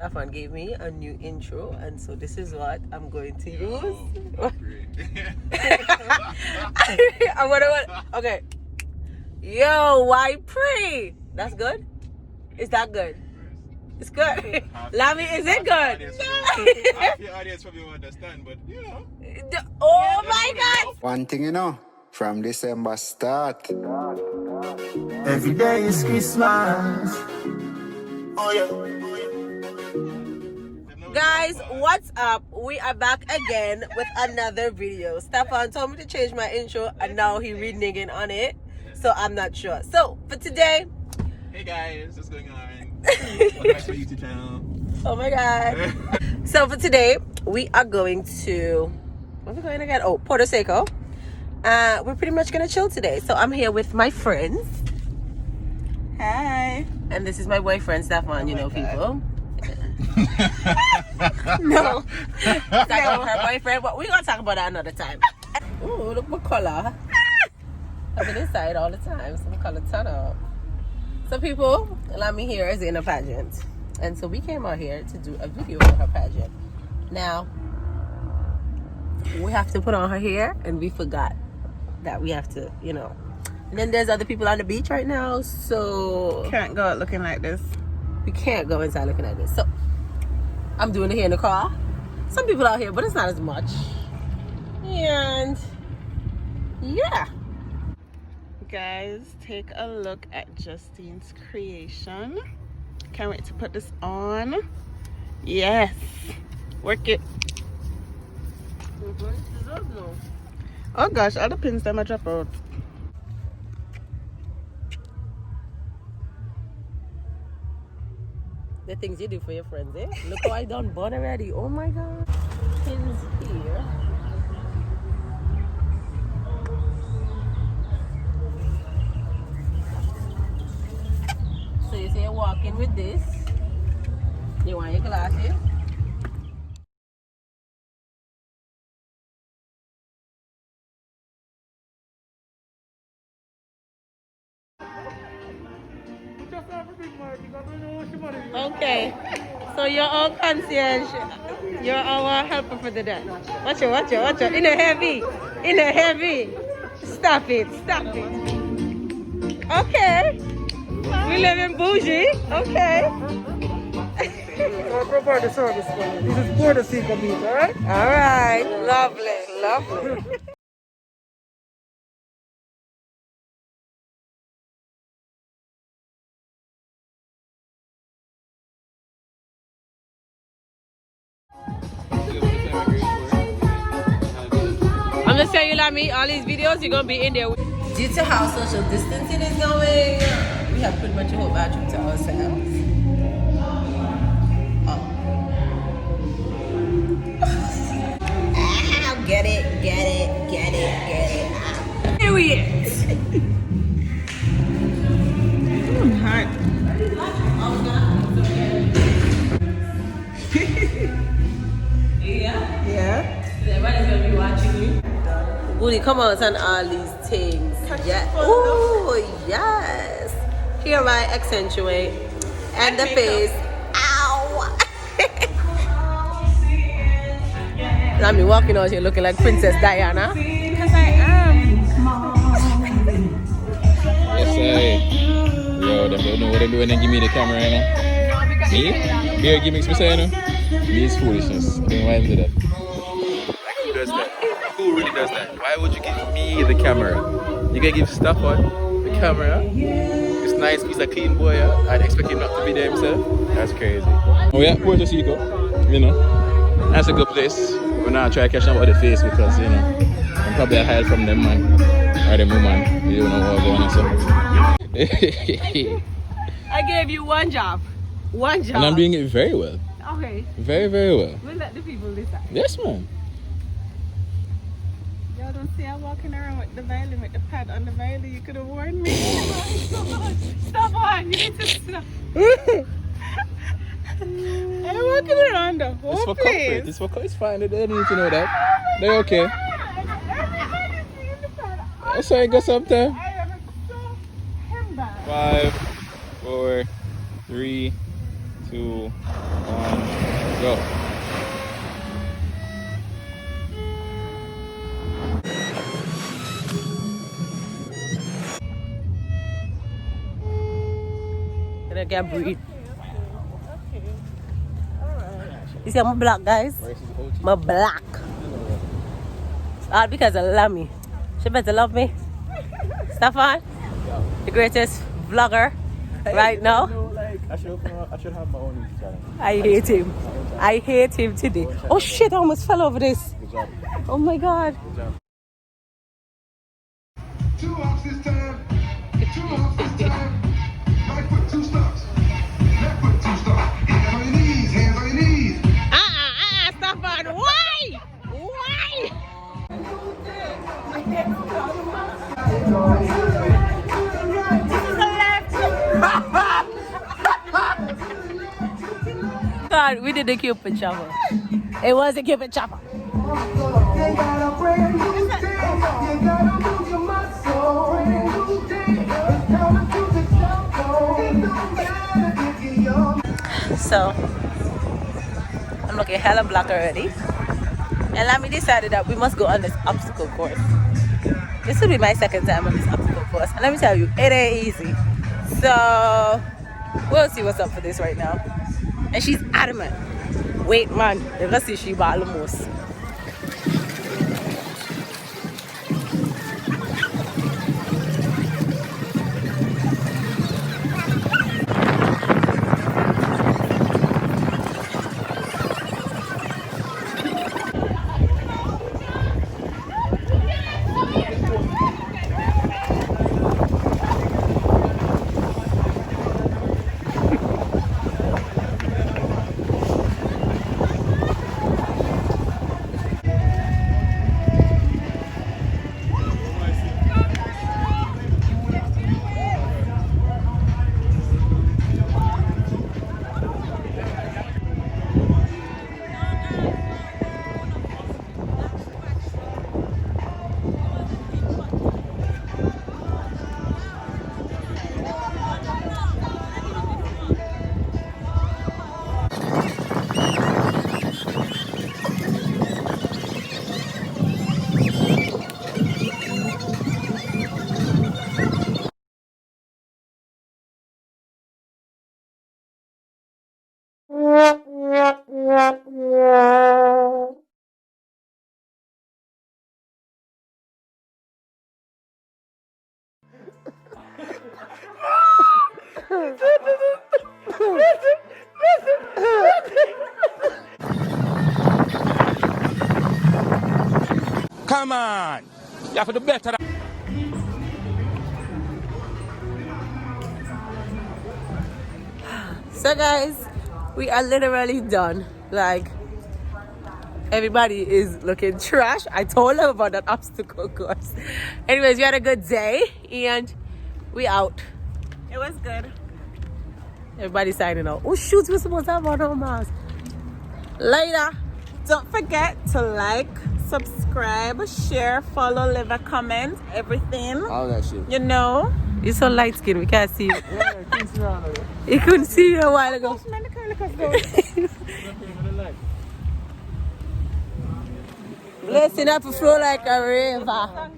Stefan gave me a new intro, and so this is what I'm going to use. Okay. Yo, why pray? That's good? Is that good? It's good. Lami, is it good? Half the audience probably won't understand, but you know. Oh my God! One thing you know, from December start. Every day is Christmas. Oh yeah. Guys, what's up? We are back again with another video. Stefan told me to change my intro and now he reneging on it. So I'm not sure. So for today, hey guys, what's going on? Welcome back to my YouTube channel. Oh my God. So for today, we are going to, where are we going again? Oh, Puerto Seco. We're pretty much gonna chill today. So I'm here with my friends. Hi. And this is my boyfriend, Stefan, you know people. No. It's like her boyfriend, but we're gonna talk about that another time. Ooh, look what color. I've been inside all the time, so the color turn up. So people, Lami here is in a pageant. And so we came out here to do a video for her pageant. Now, we have to put on her hair, and we forgot that we have to, you know. And then there's other people on the beach right now, so Can't go out looking like this. we can't go inside looking at this. So I'm doing it here in the car. Some people out here, but it's not as much. And yeah. Guys, take a look at Justine's creation. Can't wait to put this on. Yes. Work it. Oh gosh, all the pins that might drop out. The things you do for your friends, eh? Look how I done bun already. Oh my God. Pins here. So you say you're walking with this. You want your glasses? Okay. So you're all concierge. You're our helper for the day. Watch it, watch it, watch it. In a heavy. In a heavy. Stop it, stop it. Okay. We live in bougie. Okay. I'll provide the service for you. This is Puerto Seco beach, alright? Alright. Lovely, lovely. I'm just telling you, Lami, all these videos you're gonna be in there. Due to how social distancing is going, we have pretty much a whole bathroom to ourselves. Oh. Get it, get it, get it, get it. Ah. Period. Hot. Yeah. Yeah. Everybody's gonna be watching you. Booty, come out and all these things. Yeah. Oh, yes. Here I accentuate. And the face. Ow. I'm be walking out here looking like Princess Diana. Because I am. Yes, I. Yo, them don't know what they're doing and give me the camera, you know. Me? Beer gimmicks, me say, you know. Me is foolishness. I don't know why I'm doing that. Like, who does that? Who really does that? Why would you give me the camera? You can give stuff on the camera. It's nice, he's a clean boy, yeah? I'd expect him not to be there himself. That's crazy. Oh yeah, Puerto Seco, you know. That's a good place. We're not trying to catch them out of the face because, you know, I'm probably a hide from them man. Or them woman. You don't know what's going on, so. I gave you one job. One job. And I'm doing it very well. Okay. Very, very well. We'll let the people decide. Yes, man. Y'all don't see I'm walking around with the violin, with the pad on the violin. You could have warned me. Stop on. You need to stop. I'm walking around the whole It's for place. comfort. It's for comfort. It's fine. They don't need to know that. They're okay. Everybody seeing the pad. That's how I go sometime. I am so him bad. 5, 4, 3, 2, 1, go. And I can breathe. You see, I'm black, guys. I'm black. All because of Lami. She better love me. Stefan, the greatest vlogger right now. I should have my own channel. I hate him. I hate him today. Oh shit, I almost fell over this. Good job. Oh my god. Good job. 2 hops this time. 2 hops this time. Right foot 2 stops. Left foot 2 stops. Hands on your knees. Hands on your knees. Stefan, why? Why? God, we did the Cupid chopper. It was a Cupid chopper. So, I'm looking hella black already. And Lami decided that we must go on this obstacle course. This will be my second time on this obstacle course. And let me tell you, it ain't easy. So, we'll see what's up for this right now. And she's adamant. Wait, man. You're gonna see she bought almost. Come on! You have to do better. So guys, we are literally done. Like, everybody is looking trash. I told them about that obstacle course. Anyways, we had a good day and we out. It was good. Everybody signing out. Oh shoot, we're supposed to have on our mask. Later. Don't forget to like, subscribe, share, follow, leave a comment, everything. All that shit. You know. You're so light skinned, we can't see you. Yeah, things around there. You couldn't see you a while ago. Blessing up to flow like a river.